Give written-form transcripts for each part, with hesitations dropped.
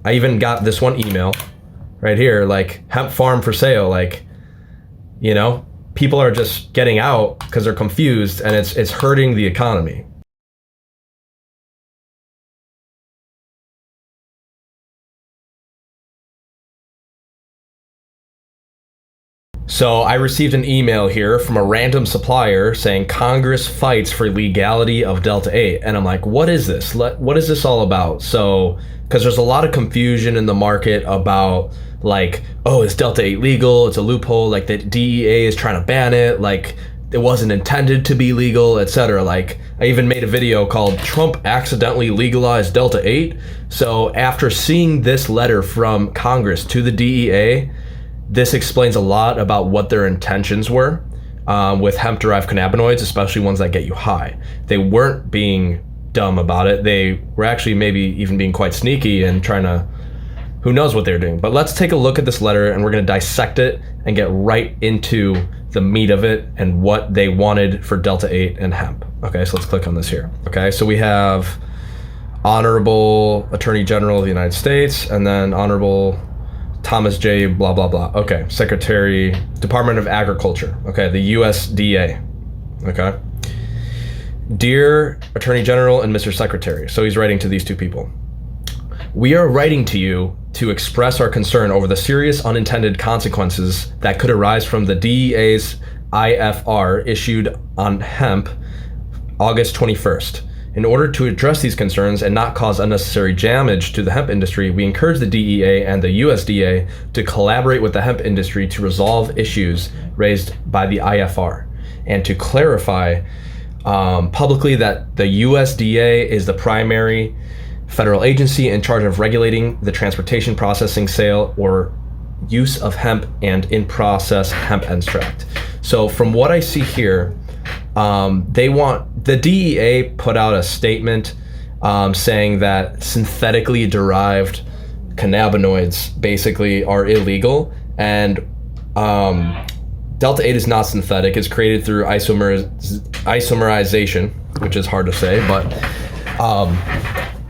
I even got this one email right here, like hemp farm for sale. Like, you know, people are just getting out because they're confused, and it's hurting the economy. So I received an email here from a random supplier saying Congress fights for legality of Delta 8. And I'm like, what is this? What is this all about? So, because there's a lot of confusion in the market about like, oh, is Delta 8 legal? It's a loophole. Like the DEA is trying to ban it. Like it wasn't intended to be legal, etc. Like I even made a video called Trump accidentally legalized Delta 8. So after seeing this letter from Congress to the DEA, this explains a lot about what their intentions were with hemp-derived cannabinoids, especially ones that get you high. They weren't being dumb about it. They were actually maybe even being quite sneaky and trying to, who knows what they're doing. But let's take a look at this letter, and we're going to dissect it and get right into the meat of it and what they wanted for Delta 8 and hemp. Okay, so let's click on this here. Okay, so we have Honorable Attorney General of the United States, and then Honorable Thomas J. blah, blah, blah. Okay, Secretary, Department of Agriculture. Okay, the USDA. Okay. Dear Attorney General and Mr. Secretary. So he's writing to these two people. We are writing to you to express our concern over the serious unintended consequences that could arise from the DEA's IFR issued on hemp August 21st. In order to address these concerns and not cause unnecessary damage to the hemp industry, we encourage the DEA and the USDA to collaborate with the hemp industry to resolve issues raised by the IFR and to clarify publicly that the USDA is the primary federal agency in charge of regulating the transportation, processing, sale, or use of hemp and in-process hemp extract. So from what I see here, the DEA put out a statement saying that synthetically derived cannabinoids basically are illegal, and Delta 8 is not synthetic. It's created through isomerization, which is hard to say, but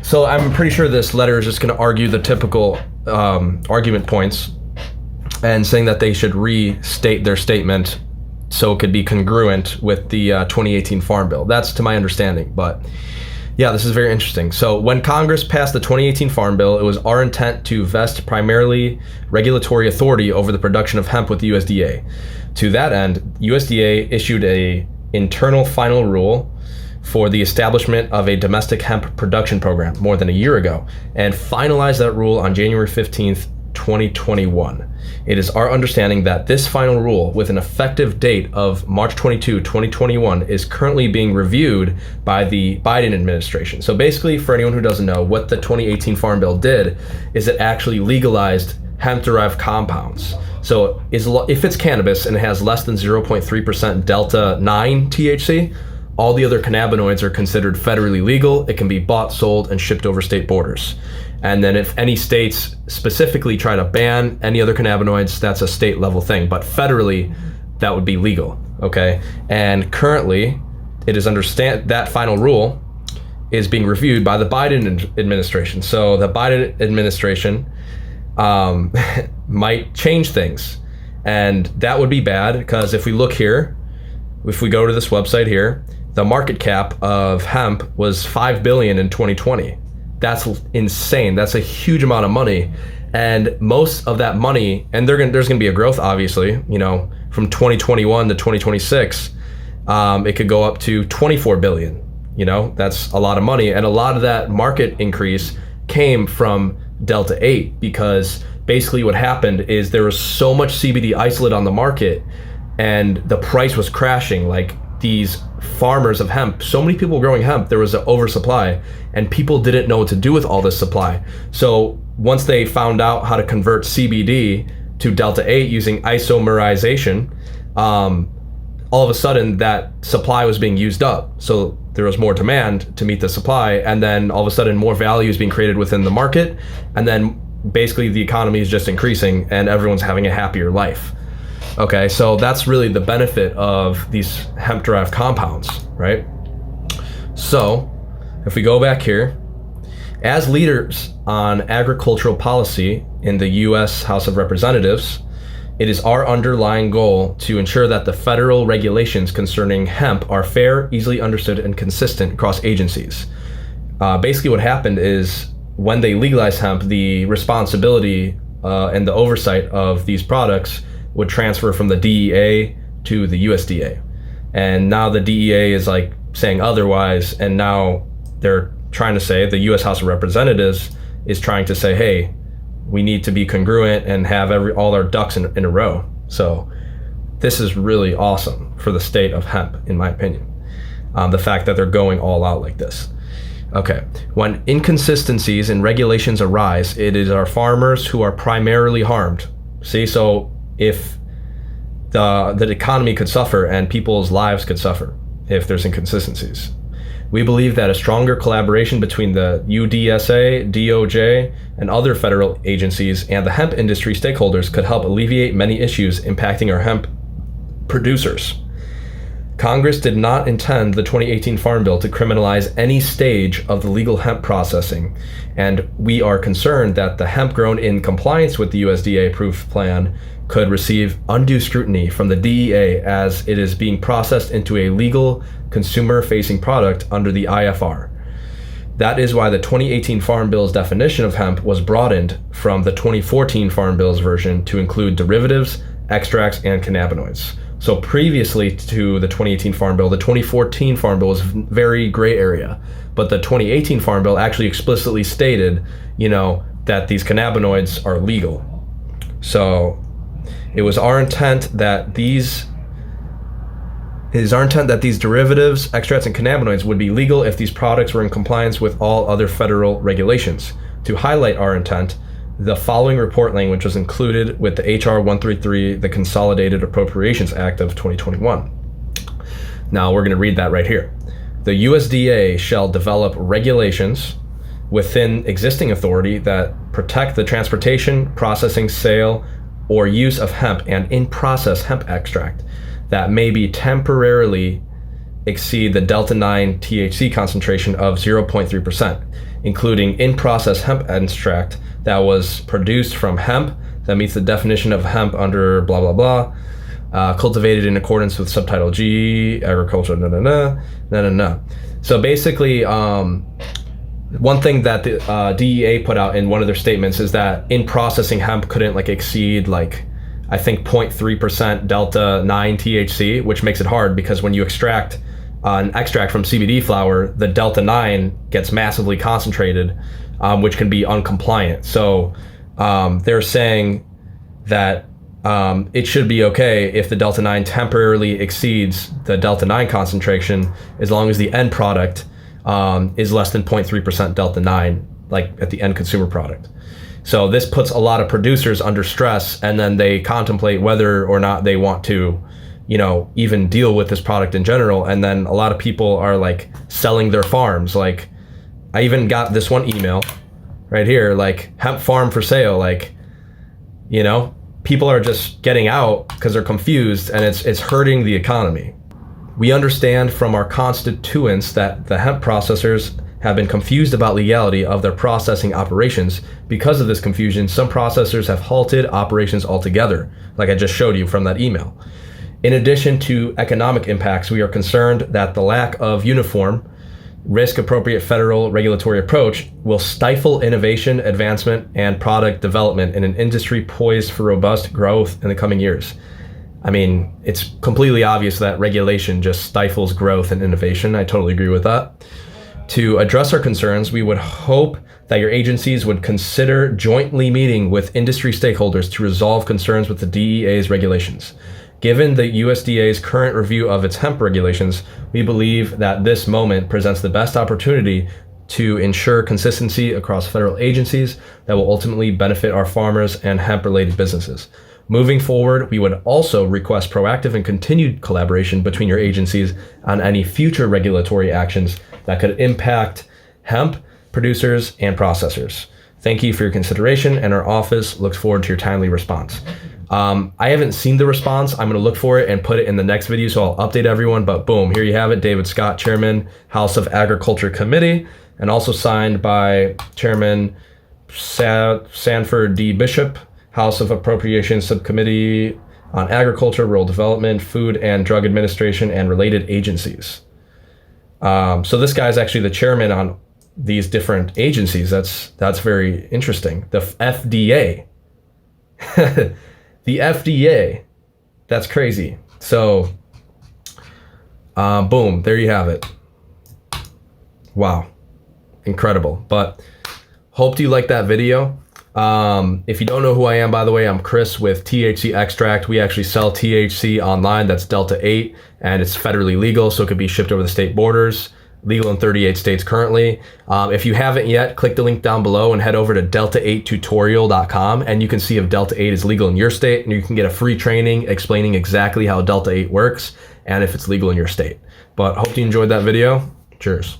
so I'm pretty sure this letter is just going to argue the typical argument points and saying that they should restate their statement so it could be congruent with the 2018 Farm Bill. That's to my understanding, but yeah, this is very interesting. So when Congress passed the 2018 Farm Bill, it was our intent to vest primarily regulatory authority over the production of hemp with the USDA. To that end, USDA issued a internal final rule for the establishment of a domestic hemp production program more than a year ago, and finalized that rule on January 15th, 2021. It is our understanding that this final rule, with an effective date of March 22, 2021, is currently being reviewed by the Biden administration. So basically, for anyone who doesn't know, what the 2018 Farm Bill did is it actually legalized hemp-derived compounds. So if it's cannabis and it has less than 0.3% Delta 9 THC, all the other cannabinoids are considered federally legal. It can be bought, sold, and shipped over state borders. And then if any states specifically try to ban any other cannabinoids, that's a state level thing. But federally, that would be legal, okay? And currently, it is that final rule is being reviewed by the Biden administration. So the Biden administration might change things. And that would be bad, because if we look here, if we go to this website here, the market cap of hemp was $5 billion in 2020. That's insane. That's a huge amount of money. And most of that money, and there's gonna be a growth, obviously, you know, from 2021 to 2026, it could go up to 24 billion. You know, that's a lot of money. And a lot of that market increase came from Delta 8, because basically what happened is there was so much CBD isolate on the market and the price was crashing. Like, these farmers of hemp, so many people growing hemp, there was an oversupply and people didn't know what to do with all this supply. So once they found out how to convert CBD to Delta 8 using isomerization, all of a sudden that supply was being used up. So there was more demand to meet the supply, and then all of a sudden more value is being created within the market, and then basically the economy is just increasing and everyone's having a happier life. Okay, so that's really the benefit of these hemp-derived compounds, right? So if we go back here As leaders on agricultural policy in the U.S. House of Representatives, it is our underlying goal to ensure that the federal regulations concerning hemp are fair, easily understood, and consistent across agencies. Basically, what happened is when they legalized hemp, the responsibility and the oversight of these products would transfer from the DEA to the USDA. And now the DEA is like saying otherwise, and now they're trying to say, the U.S. House of Representatives is trying to say, hey, we need to be congruent and have all our ducks in a row. So this is really awesome for the state of hemp, in my opinion. The fact that they're going all out like this. Okay, when inconsistencies in regulations arise, it is our farmers who are primarily harmed. See, so if the economy could suffer and people's lives could suffer if there's inconsistencies. We believe that a stronger collaboration between the USDA, DOJ, and other federal agencies and the hemp industry stakeholders could help alleviate many issues impacting our hemp producers. Congress did not intend the 2018 Farm Bill to criminalize any stage of the legal hemp processing, and we are concerned that the hemp grown in compliance with the USDA approved plan could receive undue scrutiny from the DEA as it is being processed into a legal consumer-facing product under the IFR. That is why the 2018 Farm Bill's definition of hemp was broadened from the 2014 Farm Bill's version to include derivatives, extracts, and cannabinoids. So previously to the 2018 Farm Bill, the 2014 Farm Bill was very gray area, but the 2018 Farm Bill actually explicitly stated, that these cannabinoids are legal. So it was our intent that these derivatives, extracts, and cannabinoids would be legal if these products were in compliance with all other federal regulations. To highlight our intent, the following report language was included with the HR 133, the Consolidated Appropriations Act of 2021. Now we're going to read that right here. The USDA shall develop regulations within existing authority that protect the transportation, processing, sale, or use of hemp and in-process hemp extract that may be temporarily exceed the Delta-9 THC concentration of 0.3%, including in-process hemp extract that was produced from hemp that meets the definition of hemp under blah, blah, blah, cultivated in accordance with subtitle G, agriculture, So basically, one thing that the DEA put out in one of their statements is that in processing hemp couldn't exceed I think 0.3% Delta-9 THC, which makes it hard because when you extract an extract from CBD flower, the Delta-9 gets massively concentrated, which can be uncompliant. So they're saying that it should be okay if the Delta-9 temporarily exceeds the Delta-9 concentration as long as the end product is less than 0.3% Delta-9, at the end consumer product. So this puts a lot of producers under stress, and then they contemplate whether or not they want to, even deal with this product in general. And then a lot of people are selling their farms. I even got this one email right here, hemp farm for sale. People are just getting out because they're confused, and it's hurting the economy. We understand from our constituents that the hemp processors have been confused about legality of their processing operations. Because of this confusion, some processors have halted operations altogether, like I just showed you from that email. In addition to economic impacts, we are concerned that the lack of uniform, risk-appropriate federal regulatory approach will stifle innovation, advancement, and product development in an industry poised for robust growth in the coming years. I mean, it's completely obvious that regulation just stifles growth and innovation. I totally agree with that. To address our concerns, we would hope that your agencies would consider jointly meeting with industry stakeholders to resolve concerns with the DEA's regulations. Given the USDA's current review of its hemp regulations, we believe that this moment presents the best opportunity to ensure consistency across federal agencies that will ultimately benefit our farmers and hemp-related businesses. Moving forward, we would also request proactive and continued collaboration between your agencies on any future regulatory actions that could impact hemp producers and processors. Thank you for your consideration, and our office looks forward to your timely response. I haven't seen the response. I'm going to look for it and put it in the next video, so I'll update everyone. But boom, here you have it. David Scott, Chairman, House of Agriculture Committee. and also signed by Chairman Sanford D. Bishop, House of Appropriations Subcommittee on Agriculture, Rural Development, Food and Drug Administration, and related agencies. So this guy's actually the chairman on these different agencies. That's very interesting. The FDA. The FDA. That's crazy. So, boom, there you have it. Wow. Incredible. But hope you like that video. If you don't know who I am, by the way, I'm Chris with THC Extract. We actually sell THC online. That's Delta 8, and it's federally legal, so it could be shipped over the state borders. Legal in 38 states currently. If you haven't yet, click the link down below and head over to delta8tutorial.com, and you can see if Delta 8 is legal in your state, and you can get a free training explaining exactly how Delta 8 works and if it's legal in your state. But hope you enjoyed that video. Cheers.